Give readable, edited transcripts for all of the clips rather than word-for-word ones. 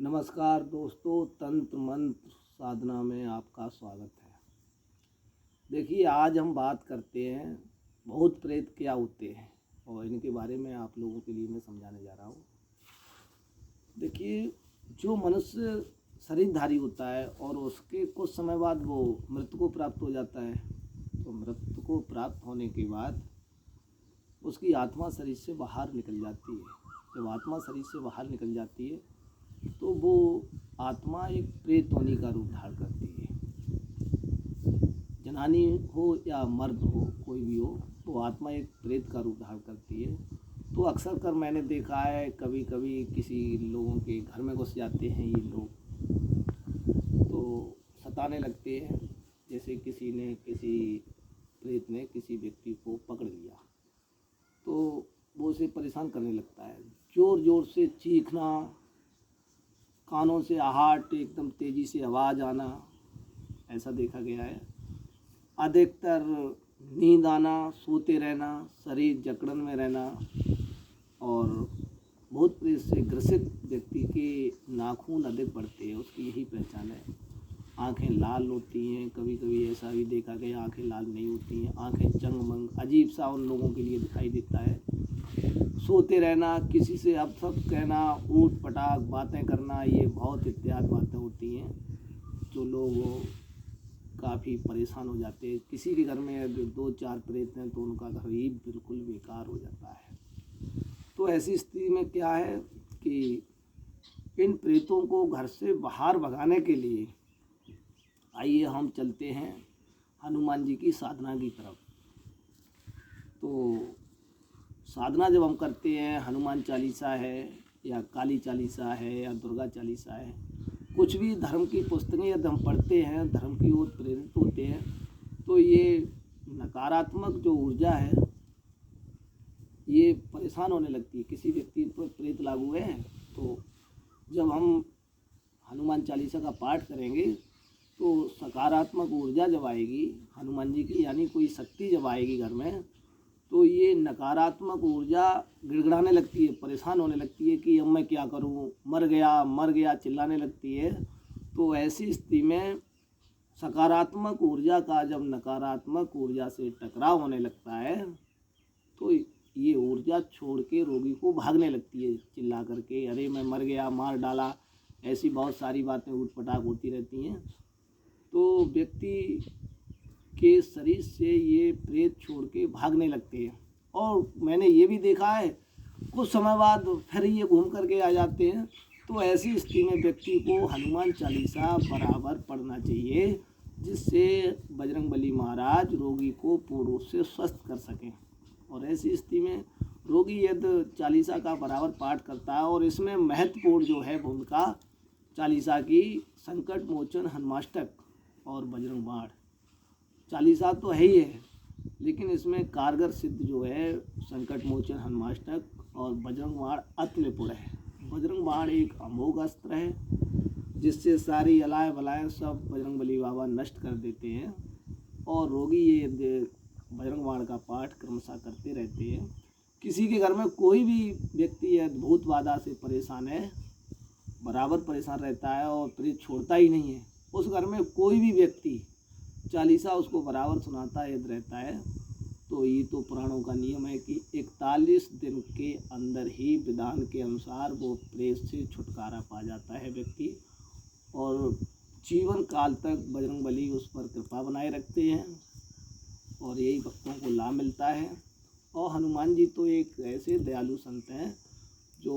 नमस्कार दोस्तों, तंत्र मंत्र साधना में आपका स्वागत है। देखिए, आज हम बात करते हैं भूत प्रेत क्या होते हैं और इनके बारे में आप लोगों के लिए मैं समझाने जा रहा हूँ। देखिए, जो मनुष्य शरीरधारी होता है और उसके कुछ समय बाद वो मृत्यु को प्राप्त हो जाता है, तो मृत्यु को प्राप्त होने के बाद उसकी आत्मा शरीर से बाहर निकल जाती है। जब आत्मा शरीर से बाहर निकल जाती है तो वो आत्मा एक प्रेत होने का रूप धारण करती है। जनानी हो या मर्द हो, कोई भी हो, वो आत्मा एक प्रेत का रूप धारण करती है। तो अक्सर कर मैंने देखा है, कभी कभी किसी लोगों के घर में घुस जाते हैं ये लोग, तो सताने लगते हैं। जैसे किसी प्रेत ने किसी व्यक्ति को पकड़ लिया तो वो उसे परेशान करने लगता है। ज़ोर ज़ोर से चीखना, कानों से आहट, एकदम तेज़ी से आवाज़ आना, ऐसा देखा गया है। अधिकतर नींद आना, सोते रहना, शरीर जकड़न में रहना और भूत प्रेत से ग्रसित व्यक्ति के नाखून अधिक बढ़ते हैं, उसकी यही पहचान है। आँखें लाल होती हैं, कभी कभी ऐसा भी देखा गया आँखें लाल नहीं होती हैं, आँखें चंग-मंग, अजीब सा उन लोगों के लिए दिखाई देता है। सोते रहना, किसी से अब सब कहना, ऊट पटाख बातें करना, ये बहुत इत्यादि बातें होती हैं जो लोग काफ़ी परेशान हो जाते हैं। किसी के घर में अगर 2-4 प्रेत हैं तो उनका घर ही बिल्कुल बेकार हो जाता है। तो ऐसी स्थिति में क्या है कि इन प्रेतों को घर से बाहर भगाने के लिए आइए हम चलते हैं हनुमान जी की साधना की तरफ। तो साधना जब हम करते हैं, हनुमान चालीसा है या काली चालीसा है या दुर्गा चालीसा है, कुछ भी धर्म की पुस्तकें यदि हम पढ़ते हैं, धर्म की ओर प्रेरित होते हैं, तो ये नकारात्मक जो ऊर्जा है ये परेशान होने लगती है। किसी व्यक्ति पर प्रेत लागू है तो जब हम हनुमान चालीसा का पाठ करेंगे तो सकारात्मक ऊर्जा जब आएगी हनुमान जी की, यानी कोई शक्ति जब आएगी घर में, तो ये नकारात्मक ऊर्जा गिड़गिड़ाने लगती है, परेशान होने लगती है कि अब मैं क्या करूं, मर गया चिल्लाने लगती है। तो ऐसी स्थिति में सकारात्मक ऊर्जा का जब नकारात्मक ऊर्जा से टकराव होने लगता है तो ये ऊर्जा छोड़ के रोगी को भागने लगती है, चिल्ला करके, अरे मैं मर गया, मार डाला, ऐसी बहुत सारी बातें ऊट-पटांग होती रहती हैं। तो व्यक्ति के शरीर से ये प्रेत छोड़ के भागने लगते हैं। और मैंने ये भी देखा है, कुछ समय बाद फिर ये घूम करके आ जाते हैं। तो ऐसी स्थिति में व्यक्ति को हनुमान चालीसा बराबर पढ़ना चाहिए, जिससे बजरंगबली महाराज रोगी को पूर्ण रूप से स्वस्थ कर सकें। और ऐसी स्थिति में रोगी यदि चालीसा का बराबर पाठ करता है, और इसमें महत्वपूर्ण जो है भूमिका चालीसा की, संकट मोचन हनुमाष्टक और बजरंग बाण चालीसा तो है ही है, लेकिन इसमें कारगर सिद्ध जो है संकट मोचन हनुमाष्टक और बजरंग बाण अति निपुण है। बजरंग बाण एक अमोघ अस्त्र है जिससे सारी अलाय बलाएँ सब बजरंगबली बाबा नष्ट कर देते हैं। और रोगी ये बजरंग बाण का पाठ क्रमशः करते रहते हैं। किसी के घर में कोई भी व्यक्ति या भूत बाधा से परेशान है, बराबर परेशान रहता है और प्रेत छोड़ता ही नहीं है, उस घर में कोई भी व्यक्ति चालीसा उसको बराबर सुनाता यदि रहता है, तो ये तो पुराणों का नियम है कि 41 दिन के अंदर ही विधान के अनुसार वो प्रेत से छुटकारा पा जाता है व्यक्ति, और जीवन काल तक बजरंगबली उस पर कृपा बनाए रखते हैं और यही भक्तों को लाभ मिलता है। और हनुमान जी तो एक ऐसे दयालु संत हैं जो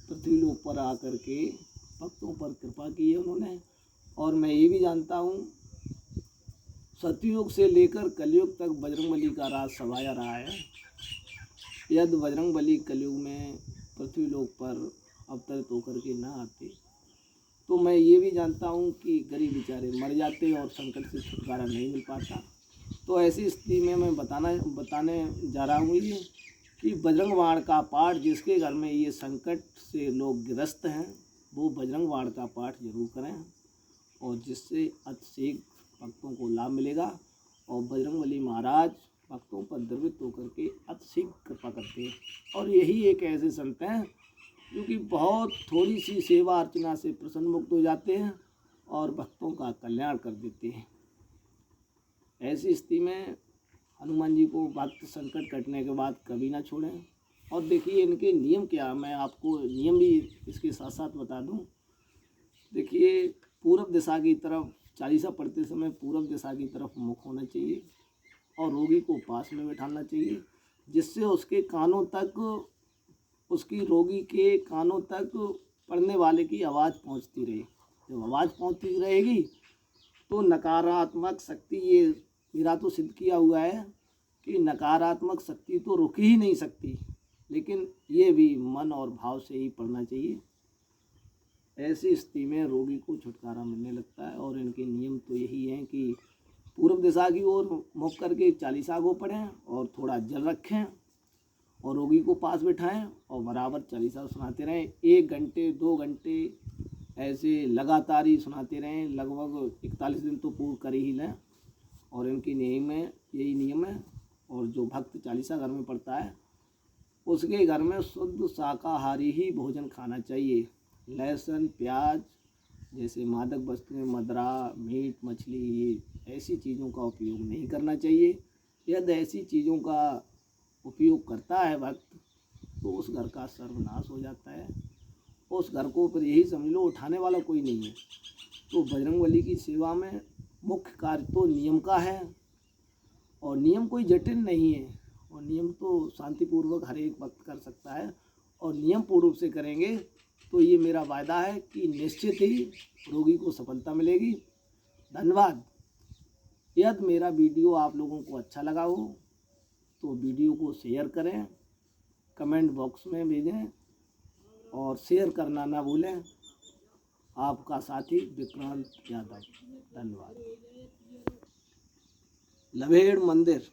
पृथ्वी लोक पर आकर के भक्तों पर कृपा की है उन्होंने। और मैं ये भी जानता हूँ, सतयुग से लेकर कलयुग तक बजरंगबली का राज सवाया रहा है। यदि बजरंगबली कलयुग में पृथ्वी लोक पर अवतरित होकर के ना आते तो मैं ये भी जानता हूँ कि गरीब बेचारे मर जाते और संकट से छुटकारा नहीं मिल पाता। तो ऐसी स्थिति में मैं बताने जा रहा हूँ ये कि बजरंग बाण का पाठ, जिसके घर में ये संकट से लोग ग्रस्त हैं, वो बजरंग बाण का पाठ जरूर करें, और जिससे अतिशीघ्र भक्तों को लाभ मिलेगा। और बजरंगबली महाराज भक्तों पर द्रवित होकर के अतिशीघ्र कृपा करते हैं। और यही एक ऐसे संत हैं क्योंकि बहुत थोड़ी सी सेवा अर्चना से प्रसन्न मुक्त हो जाते हैं और भक्तों का कल्याण कर देते हैं। ऐसी स्थिति में हनुमान जी को भक्त संकट कटने के बाद कभी ना छोड़ें। और देखिए इनके नियम क्या, मैं आपको नियम भी इसके साथ साथ बता दूं। देखिए पूरब दिशा की तरफ चालीसा पढ़ते समय पूरब दिशा की तरफ मुख होना चाहिए और रोगी को पास में बैठाना चाहिए, जिससे उसके कानों तक, उसकी रोगी के कानों तक पढ़ने वाले की आवाज़ पहुंचती रहे। जब आवाज़ पहुंचती रहेगी तो नकारात्मक शक्ति, ये मेरा तो सिद्ध किया हुआ है कि नकारात्मक शक्ति तो रुक ही नहीं सकती, लेकिन ये भी मन और भाव से ही पढ़ना चाहिए। ऐसी स्थिति में रोगी को छुटकारा मिलने लगता है। और इनके नियम तो यही हैं कि पूर्व दिशा की ओर मुख करके चालीसा को पढ़ें और थोड़ा जल रखें और रोगी को पास बिठाएं और बराबर चालीसा सुनाते रहें। 1 घंटे 2 घंटे ऐसे लगातार ही सुनाते रहें, लगभग 41 दिन तो पूर्ण कर ही लें। और इनकी नियम है, यही नियम है। और जो भक्त चालीसा घर में पढ़ता है उसके घर में शुद्ध शाकाहारी ही भोजन खाना चाहिए। लहसुन प्याज जैसे मादक वस्तुएं, मदरा, मीट, मछली, ये ऐसी चीज़ों का उपयोग नहीं करना चाहिए। यदि ऐसी चीज़ों का उपयोग करता है भक्त तो उस घर का सर्वनाश हो जाता है। उस घर को फिर यही समझ लो उठाने वाला कोई नहीं है। तो बजरंगबली की सेवा में मुख्य कार्य तो नियम का है, और नियम कोई जटिल नहीं है, और नियम तो शांतिपूर्वक हर एक भक्त कर सकता है। और नियम पूर्ण रूप से करेंगे तो ये मेरा वायदा है कि निश्चित ही रोगी को सफलता मिलेगी। धन्यवाद। यदि मेरा वीडियो आप लोगों को अच्छा लगा हो तो वीडियो को शेयर करें, कमेंट बॉक्स में भेजें और शेयर करना ना भूलें। आपका साथी विक्रांत यादव। धन्यवाद। लभेड़ मंदिर।